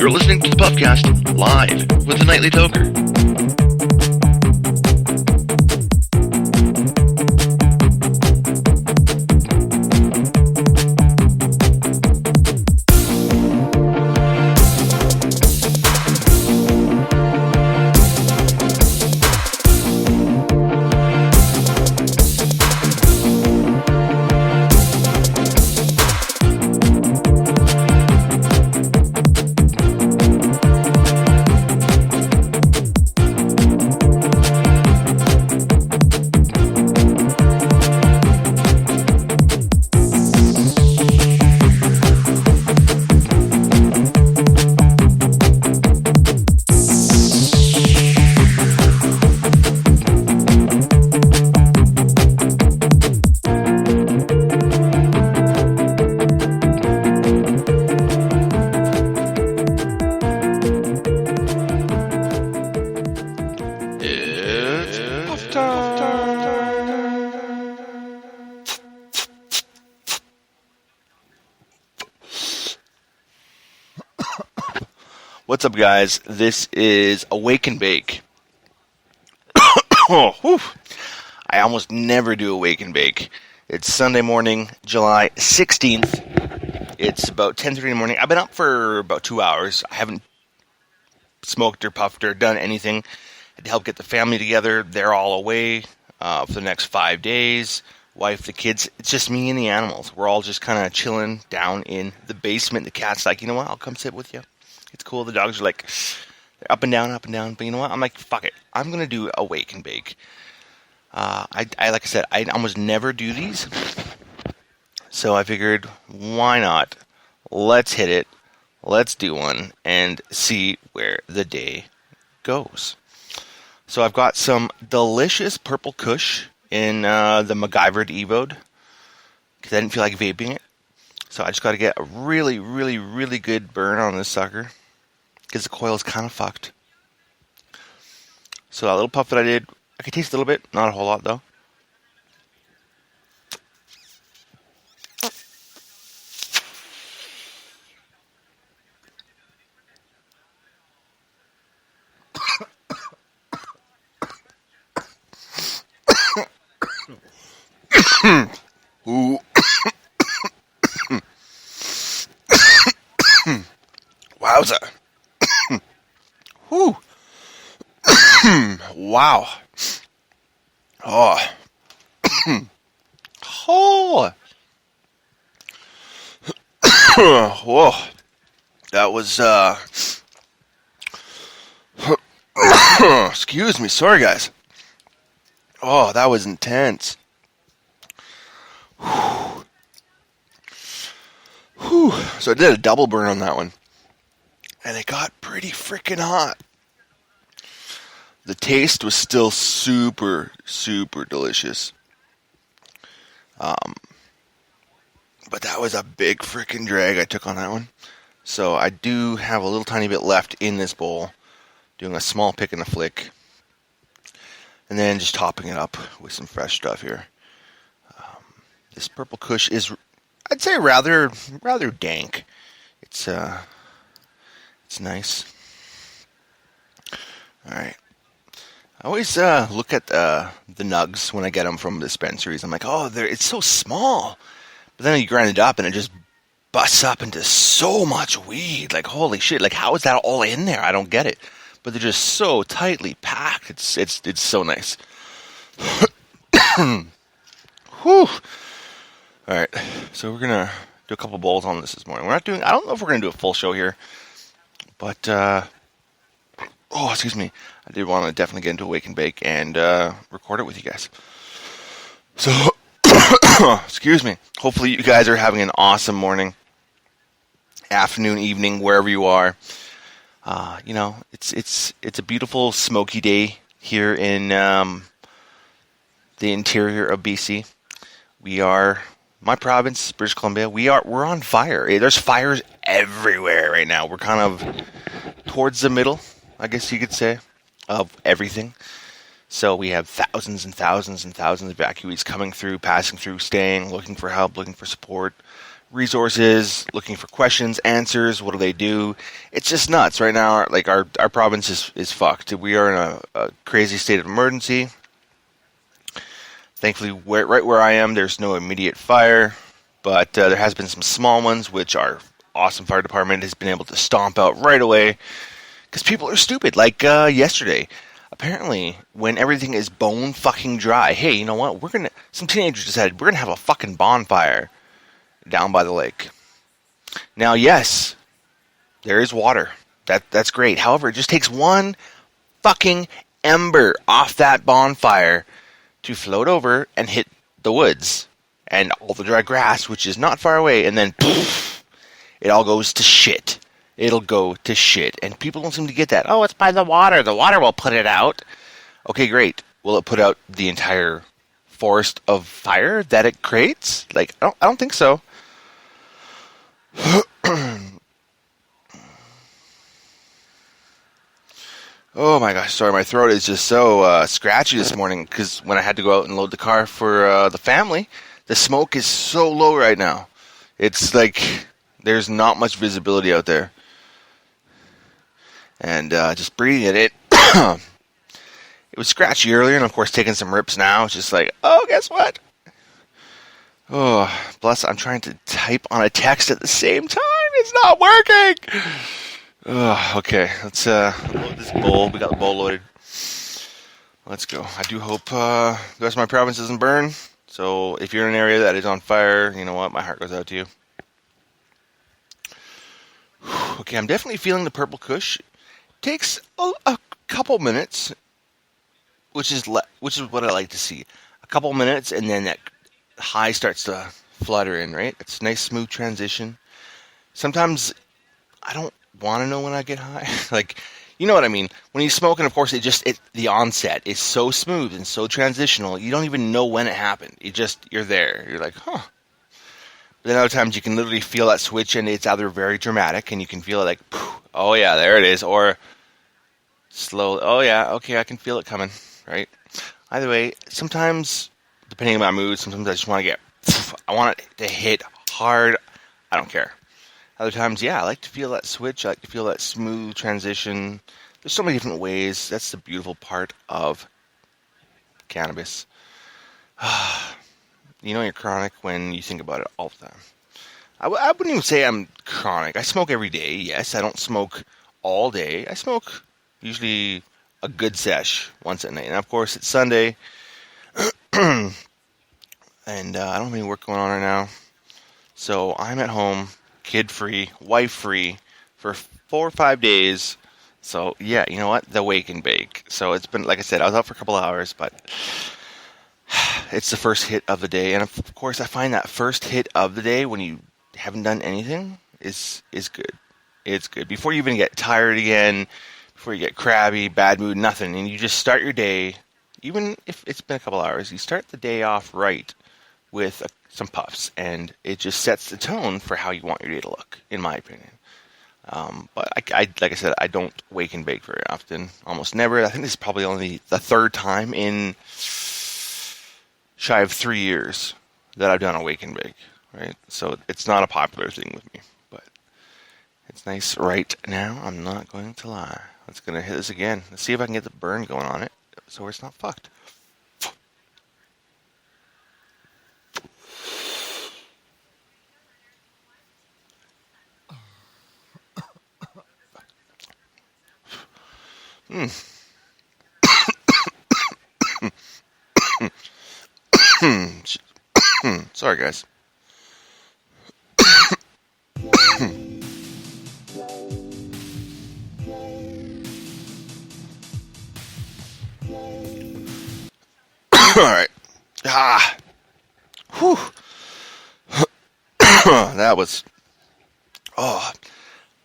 You're listening to the Pubcast live with the Nightly Toker. What's up, guys? This is Awake and Bake. Oh, whew. I almost never do Awake and Bake. It's Sunday morning, July 16th. It's about 10:30 in the morning. I've been up for about 2 hours. I haven't smoked or puffed or done anything. I had to help get the family together. They're all away for the next 5 days. Wife, the kids. It's just me and the animals. We're all just kind of chilling down in the basement. The cat's like, you know what? I'll come sit with you. It's cool. The dogs are like, they're up and down. But you know what? I'm like, fuck it. I'm going to do Awake and Bake. Like I said, I almost never do these. So I figured, why not? Let's hit it. Let's do one and see where the day goes. So I've got some delicious purple kush in the MacGyvered Evo'd, because I didn't feel like vaping it. So I just got to get a really, really, really good burn on this sucker, because the coil is kind of fucked. So that little puff that I did, I could taste a little bit, not a whole lot though. Ooh. Wowza. Whew. Wow. Oh. Oh. Whoa. That was, excuse me. Sorry, guys. Oh, that was intense. Whew. So I did a double burn on that one. And it got pretty freaking hot. The taste was still super, super delicious. But that was a big freaking drag I took on that one. So I do have a little tiny bit left in this bowl. Doing a small pick and a flick. And then just topping it up with some fresh stuff here. This purple kush is, I'd say, rather dank. It's nice. All right. I always look at the nugs when I get them from dispensaries. I'm like, oh, it's so small. But then you grind it up and it just busts up into so much weed. Like, holy shit! Like, how is that all in there? I don't get it. But they're just so tightly packed. It's so nice. Whew. All right, so we're gonna do a couple bowls on this morning. I don't know if we're gonna do a full show here, but excuse me. I did want to definitely get into Awake and Bake and record it with you guys. So, excuse me. Hopefully, you guys are having an awesome morning, afternoon, evening, wherever you are. It's a beautiful smoky day here in the interior of BC. We are. My province, British Columbia, we're on fire. There's fires everywhere right now. We're kind of towards the middle, I guess you could say, of everything. So we have thousands and thousands and thousands of evacuees coming through, passing through, staying, looking for help, looking for support, resources, looking for questions, answers. What do they do? It's just nuts right now. Like our province is fucked. We are in a crazy state of emergency. Thankfully, right where I am, there's no immediate fire, but there has been some small ones, which our awesome fire department has been able to stomp out right away because people are stupid. Like yesterday, apparently, when everything is bone fucking dry, hey, you know what? Some teenagers decided we're gonna have a fucking bonfire down by the lake. Now, yes, there is water. That's great. However, it just takes one fucking ember off that bonfire to float over and hit the woods and all the dry grass, which is not far away, and then poof, it all goes to shit. It'll go to shit. And people don't seem to get that. Oh, it's by the water. The water will put it out. Okay, great. Will it put out the entire forest of fire that it creates? Like, I don't think so. Oh my gosh, sorry, my throat is just so scratchy this morning because when I had to go out and load the car for the family, the smoke is so low right now. It's like there's not much visibility out there. And just breathing it, it was scratchy earlier, and of course taking some rips now. It's just like, oh, guess what? Oh, plus I'm trying to type on a text at the same time. It's not working! Oh, okay, let's load this bowl. We got the bowl loaded. Let's go. I do hope the rest of my province doesn't burn. So if you're in an area that is on fire, you know what? My heart goes out to you. Okay, I'm definitely feeling the purple kush. Takes a couple minutes, which is what I like to see. A couple minutes, and then that high starts to flutter in, right? It's a nice, smooth transition. Sometimes I don't want to know when I get high. Like, you know what I mean? When you smoke, and of course, the onset is so smooth and so transitional, you don't even know when it happened. You're there. You're like, huh. But then other times you can literally feel that switch, and it's either very dramatic, and you can feel it like, oh yeah, there it is, or slow, oh yeah, okay, I can feel it coming, right? Either way, sometimes, depending on my mood, sometimes I just want to I want it to hit hard. I don't care. Other times, yeah, I like to feel that switch. I like to feel that smooth transition. There's so many different ways. That's the beautiful part of cannabis. You know you're chronic when you think about it all the time. I wouldn't even say I'm chronic. I smoke every day, yes. I don't smoke all day. I smoke usually a good sesh once at night. And of course, it's Sunday. And I don't have any work going on right now. So I'm at home, kid-free, wife-free, for 4 or 5 days. So, yeah, you know what? The wake and bake. So it's been, like I said, I was out for a couple of hours, but it's the first hit of the day. And, of course, I find that first hit of the day when you haven't done anything is good. It's good. Before you even get tired again, before you get crabby, bad mood, nothing, and you just start your day, even if it's been a couple hours, you start the day off right with some puffs, and it just sets the tone for how you want your day to look, in my opinion. But I like I said, I don't wake and bake very often, almost never. I think this is probably only the third time in shy of 3 years that I've done a wake and bake, right? So it's not a popular thing with me, but it's nice right now. I'm not going to lie. Let's gonna hit this again. Let's see if I can get the burn going on it, so it's not fucked. Sorry, guys. All right. Whew. That was. Oh,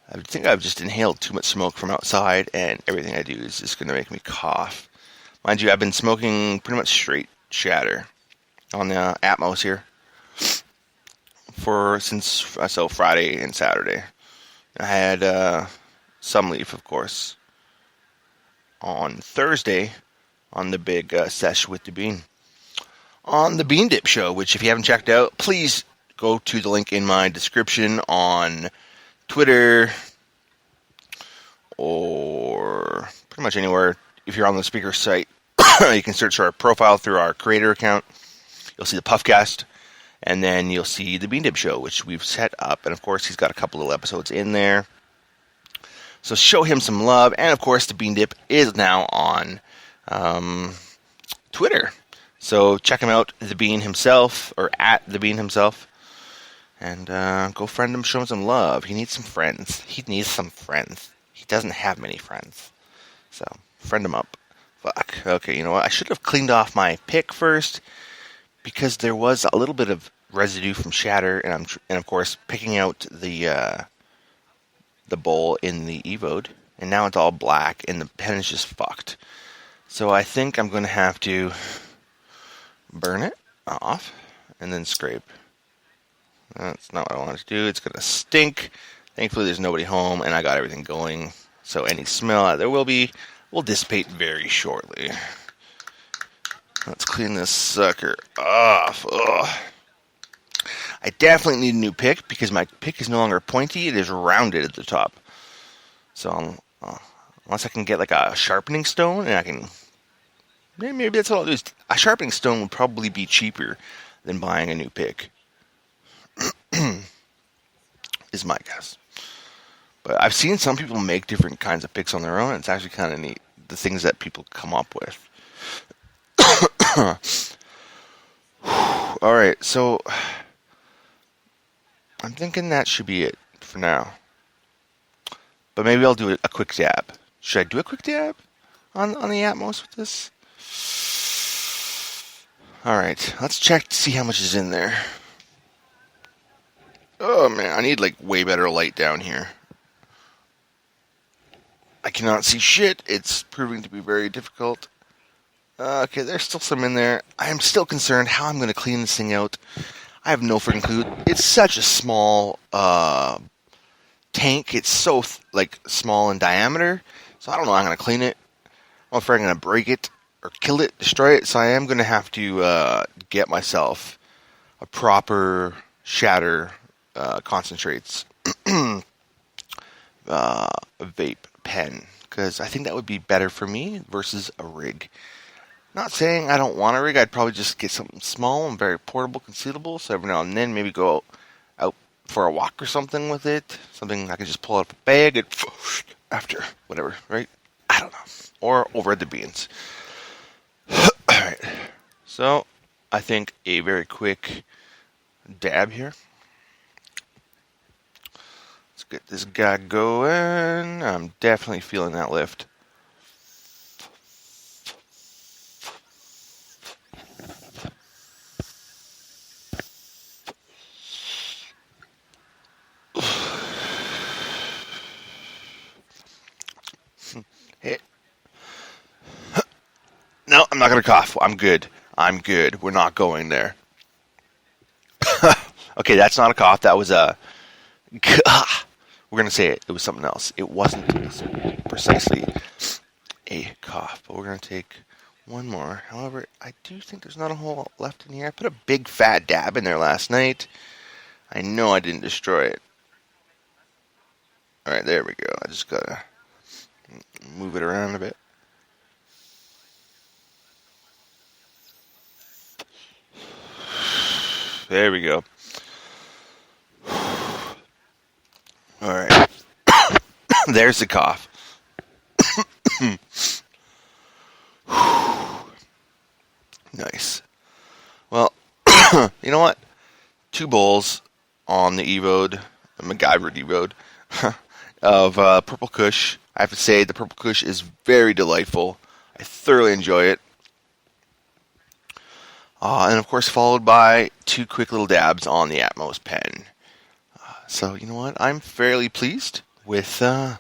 I think I've just inhaled too much smoke from outside, and everything I do is just going to make me cough. Mind you, I've been smoking pretty much straight shatter on the Atmos here since Friday and Saturday. I had some leaf, of course, on Thursday on the Bake Sesh with the Bean. On the Bean Dip show, which if you haven't checked out, please go to the link in my description on Twitter or pretty much anywhere. If you're on the speaker site, you can search our profile through our creator account. You'll see the Puffcast, and then you'll see the Bean Dip Show, which we've set up. And, of course, he's got a couple little episodes in there. So show him some love. And, of course, the Bean Dip is now on Twitter. So check him out, The Bean himself, or at The Bean himself. And go friend him, show him some love. He needs some friends. He doesn't have many friends. So, friend him up. Fuck. Okay, you know what? I should have cleaned off my pick first, because there was a little bit of residue from shatter, and of course picking out the bowl in the Evode, and now it's all black, and the pen is just fucked. So I think I'm going to have to burn it off and then scrape. That's not what I wanted to do. It's going to stink. Thankfully, there's nobody home, and I got everything going. So any smell there will dissipate very shortly. Let's clean this sucker off. Ugh. I definitely need a new pick because my pick is no longer pointy. It is rounded at the top. So unless I can get like a sharpening stone, and I can... Maybe that's what I'll do. A sharpening stone would probably be cheaper than buying a new pick. Is my guess. But I've seen some people make different kinds of picks on their own. It's actually kind of neat, the things that people come up with. Alright, so I'm thinking that should be it for now. But maybe I'll do a quick dab. Should I do a quick dab on the Atmos with this? Alright, let's check to see how much is in there. Oh man, I need like way better light down here. I cannot see shit. It's proving to be very difficult. Okay, there's still some in there. I am still concerned how I'm going to clean this thing out. I have no freaking clue. It's such a small tank. It's so small in diameter. So I don't know how I'm going to clean it. I'm afraid I'm going to break it or kill it, destroy it. So I am going to have to get myself a proper shatter concentrates vape pen, because I think that would be better for me versus a rig. Not saying I don't want a rig. I'd probably just get something small and very portable, concealable, so every now and then maybe go out for a walk or something with it. Something I can just pull out of a bag and after, whatever, right? I don't know. Or over at the Beans. Alright. So, I think a very quick dab here. Let's get this guy going. I'm definitely feeling that lift. Hey. No, I'm not going to cough. I'm good. We're not going there. Okay, that's not a cough. That was a... We're going to say it. It was something else. It wasn't precisely a cough. But we're going to take one more. However, I do think there's not a whole lot left in here. I put a big fat dab in there last night. I know I didn't destroy it. Alright, there we go. I just got to move it around a bit. There we go. Alright. There's the cough. Nice. Well, you know what? 2 bowls on the Evode, the MacGyver Evode, of Purple Kush. I have to say, the Purple Kush is very delightful. I thoroughly enjoy it. And of course, followed by 2 quick little dabs on the Atmos pen. So, you know what? I'm fairly pleased with the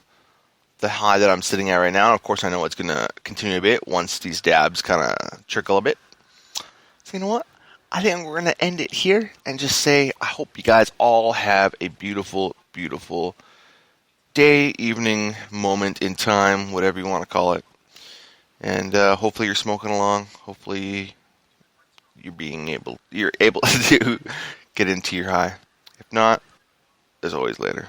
high that I'm sitting at right now. Of course, I know it's going to continue a bit once these dabs kind of trickle a bit. So, you know what? I think we're going to end it here and just say I hope you guys all have a beautiful, beautiful day, evening, moment in time, whatever you want to call it. And hopefully you're smoking along. Hopefully you're able to get into your high. If not, there's always later.